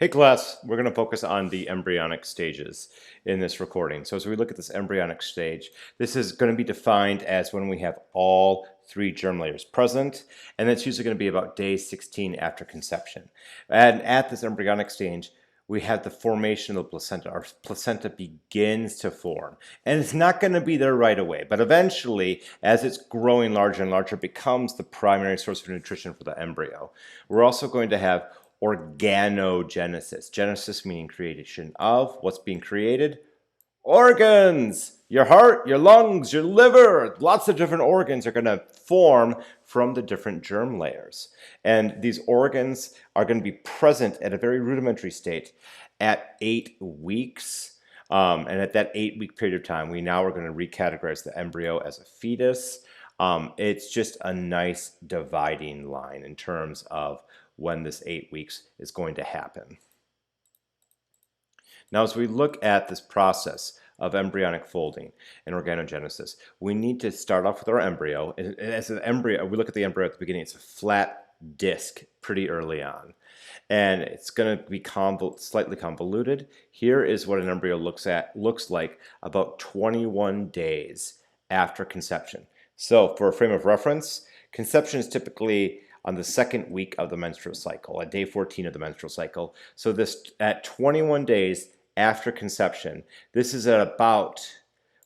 Hey class, we're going to focus on the embryonic stages in this recording. So as we look at this embryonic stage, this is going to be defined as when we have all three germ layers present, and that's usually going to be about day 16 after conception. And at this embryonic stage, we have the formation of the placenta. Our placenta begins to form. And it's not going to be there right away, but eventually, as it's growing larger and larger, it becomes the primary source of nutrition for the embryo. We're also going to have organogenesis. Genesis meaning creation of. What's being created? Organs! Your heart, your lungs, your liver, lots of different organs are going to form from the different germ layers. And these organs are going to be present at a very rudimentary state at 8 weeks. And at that 8-week period of time, we now are going to recategorize the embryo as a fetus. It's just a nice dividing line in terms of when this 8 weeks is going to happen. Now, as we look at this process of embryonic folding and organogenesis, we need to start off with our embryo. As an embryo, we look at the embryo at the beginning, it's a flat disc pretty early on. And it's going to be slightly convoluted. Here is what an embryo looks like about 21 days after conception. So for a frame of reference, conception is typically on the second week of the menstrual cycle, at day 14 of the menstrual cycle. So this at 21 days after conception, this is at about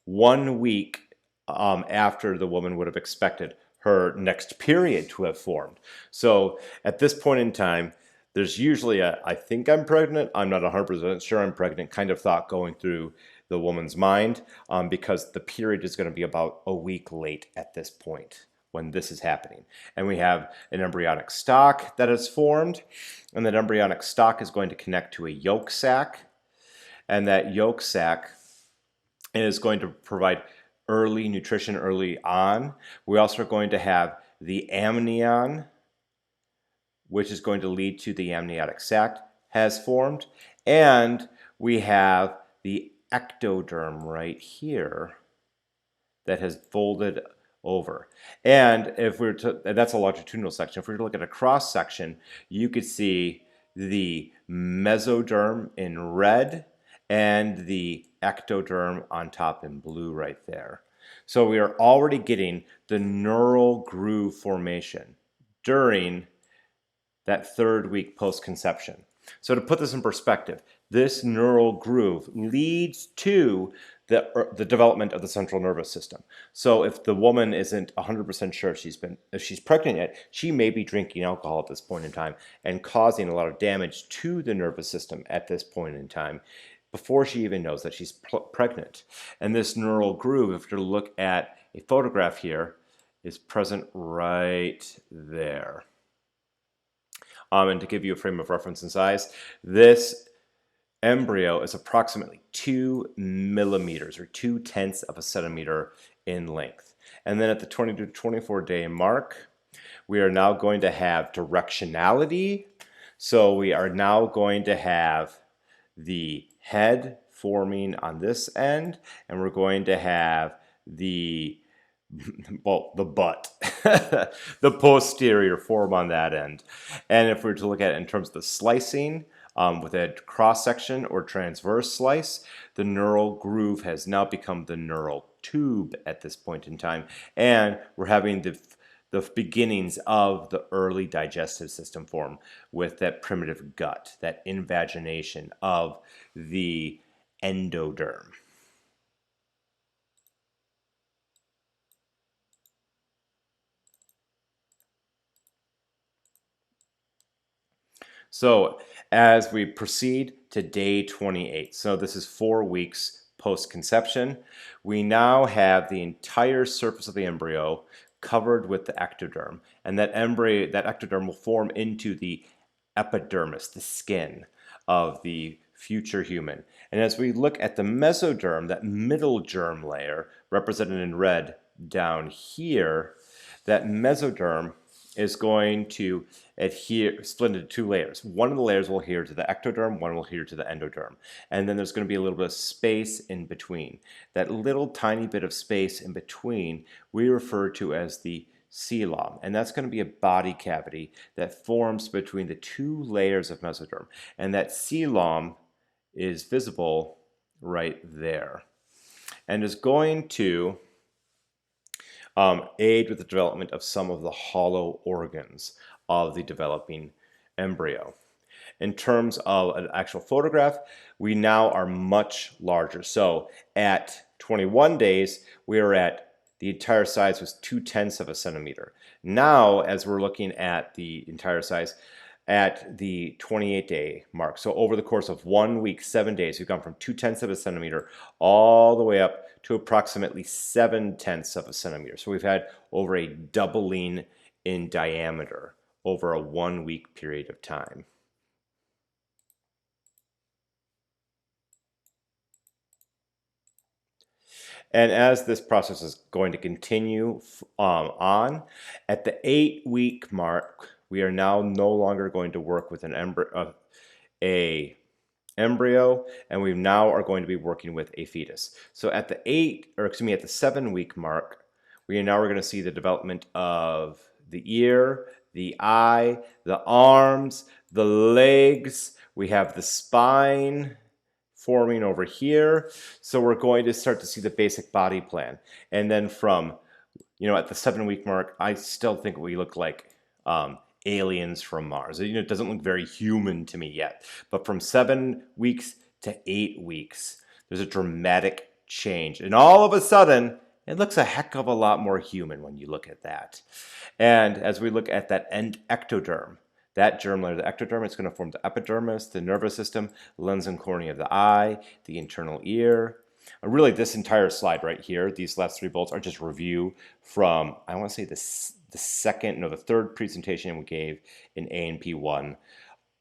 1 week after the woman would have expected her next period to have formed. So at this point in time, there's usually a, I think I'm pregnant, I'm not 100% sure I'm pregnant kind of thought going through the woman's mind because the period is going to be about a week late at this point when this is happening. And we have an embryonic stalk that is formed, and that embryonic stalk is going to connect to a yolk sac, and that yolk sac is going to provide early nutrition early on. We also are going to have the amnion, which is going to lead to the amniotic sac has formed, and we have the ectoderm right here that has folded over. And if we're that's a longitudinal section. If we were to look at a cross section, you could see the mesoderm in red and the ectoderm on top in blue right there. So we are already getting the neural groove formation during that 3rd week post-conception. So to put this in perspective, this neural groove leads to the development of the central nervous system. So if the woman isn't 100% sure if she's pregnant yet, she may be drinking alcohol at this point in time and causing a lot of damage to the nervous system at this point in time before she even knows that she's pregnant. And this neural groove, if you look at a photograph here, is present right there. And to give you a frame of reference and size, this embryo is approximately 2 millimeters or 0.2 of a centimeter in length. And then at the 20 to 24 day mark, we are now going to have directionality. So we are now going to have the head forming on this end, and we're going to have the butt, the posterior form on that end. And if we were to look at it in terms of the slicing, with a cross section or transverse slice, the neural groove has now become the neural tube at this point in time, and we're having the beginnings of the early digestive system form with that primitive gut, that invagination of the endoderm. So as we proceed to day 28, so this is 4 weeks post-conception, we now have the entire surface of the embryo covered with the ectoderm, and that ectoderm will form into the epidermis, the skin of the future human. And as we look at the mesoderm, that middle germ layer represented in red down here, that mesoderm is going to split into 2 layers. One of the layers will adhere to the ectoderm, one will adhere to the endoderm. And then there's going to be a little bit of space in between. That little tiny bit of space in between we refer to as the coelom, and that's going to be a body cavity that forms between the two layers of mesoderm, and that coelom is visible right there, and is going to aid with the development of some of the hollow organs of the developing embryo. In terms of an actual photograph, we now are much larger. So at 21 days, we are at the entire size was 2/10 of a centimeter. Now, as we're looking at the entire size, at the 28-day mark. So over the course of 1 week, 7 days, we've gone from 2/10 of a centimeter all the way up to approximately 7/10 of a centimeter. So we've had over a doubling in diameter over a 1 week period of time. And as this process is going to continue on, at the 8-week mark, we are now no longer going to work with an embryo, and we now are going to be working with a fetus. So at the 7-week mark, we now are going to see the development of the ear, the eye, the arms, the legs. We have the spine forming over here. So we're going to start to see the basic body plan. And then from, at the 7-week mark, I still think we look like aliens from Mars. It doesn't look very human to me yet. But from 7 weeks to 8 weeks, there's a dramatic change. And all of a sudden, it looks a heck of a lot more human when you look at that. And as we look at that ectoderm, that germ layer, the ectoderm, is going to form the epidermis, the nervous system, lens and cornea of the eye, the internal ear. And really, this entire slide right here, these last 3 bullets are just review from, I want to say the third presentation we gave in A&P1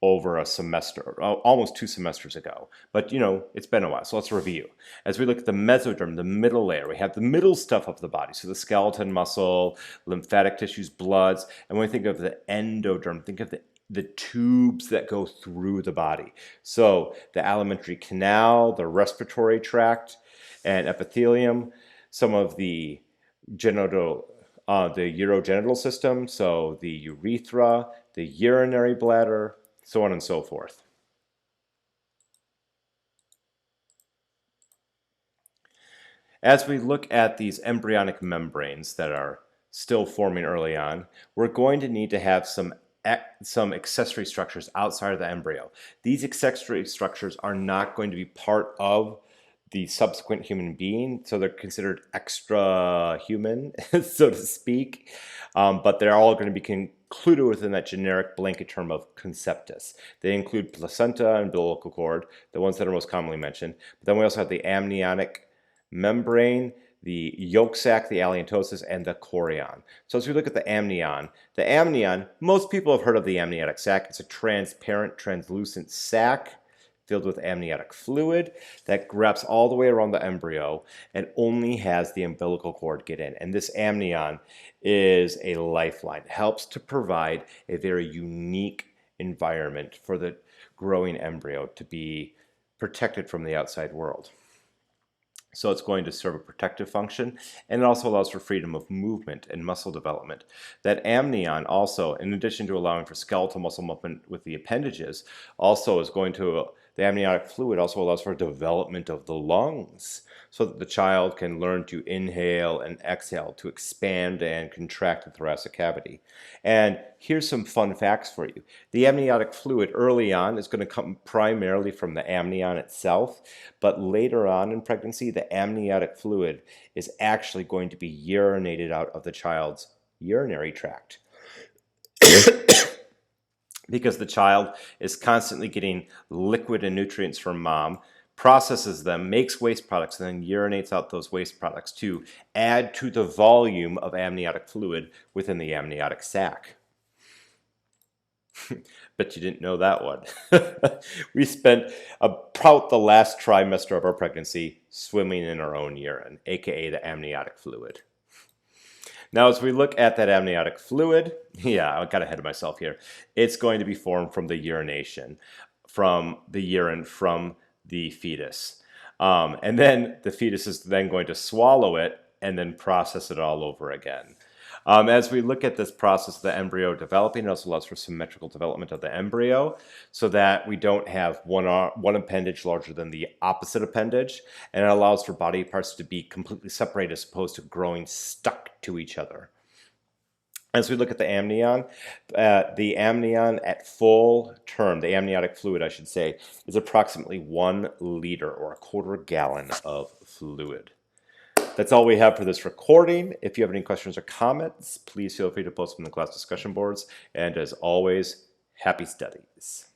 over a semester, almost 2 semesters ago. But, it's been a while, so let's review. As we look at the mesoderm, the middle layer, we have the middle stuff of the body, so the skeleton muscle, lymphatic tissues, bloods. And when we think of the endoderm, think of the tubes that go through the body. So the alimentary canal, the respiratory tract, and epithelium, some of the urogenital system, so the urethra, the urinary bladder, so on and so forth. As we look at these embryonic membranes that are still forming early on, we're going to need to have some accessory structures outside of the embryo. These accessory structures are not going to be part of the subsequent human being, so they're considered extra human, so to speak, but they're all going to be included within that generic blanket term of conceptus. They include placenta and umbilical cord, the ones that are most commonly mentioned, but then we also have the amniotic membrane, the yolk sac, the alliantosis, and the chorion. So as we look at the amnion, most people have heard of the amniotic sac. It's a transparent, translucent sac filled with amniotic fluid that wraps all the way around the embryo and only has the umbilical cord get in. And this amnion is a lifeline. It helps to provide a very unique environment for the growing embryo to be protected from the outside world. So it's going to serve a protective function, and it also allows for freedom of movement and muscle development. That amnion also, in addition to allowing for skeletal muscle movement with the appendages, the amniotic fluid also allows for development of the lungs so that the child can learn to inhale and exhale, to expand and contract the thoracic cavity. And here's some fun facts for you. The amniotic fluid early on is going to come primarily from the amnion itself, but later on in pregnancy, the amniotic fluid is actually going to be urinated out of the child's urinary tract. Because the child is constantly getting liquid and nutrients from mom, processes them, makes waste products, and then urinates out those waste products to add to the volume of amniotic fluid within the amniotic sac. Bet you didn't know that one. We spent about the last trimester of our pregnancy swimming in our own urine, aka the amniotic fluid. Now, as we look at that amniotic fluid, I got ahead of myself here. It's going to be formed from the urination, from the urine from the fetus. And then the fetus is then going to swallow it and then process it all over again. As we look at this process of the embryo developing, it also allows for symmetrical development of the embryo so that we don't have one appendage larger than the opposite appendage, and it allows for body parts to be completely separated as opposed to growing stuck to each other. As we look at the amnion at full term, the amniotic fluid, I should say, is approximately 1 liter or a quarter gallon of fluid. That's all we have for this recording. If you have any questions or comments, please feel free to post them in the class discussion boards. And as always, happy studies.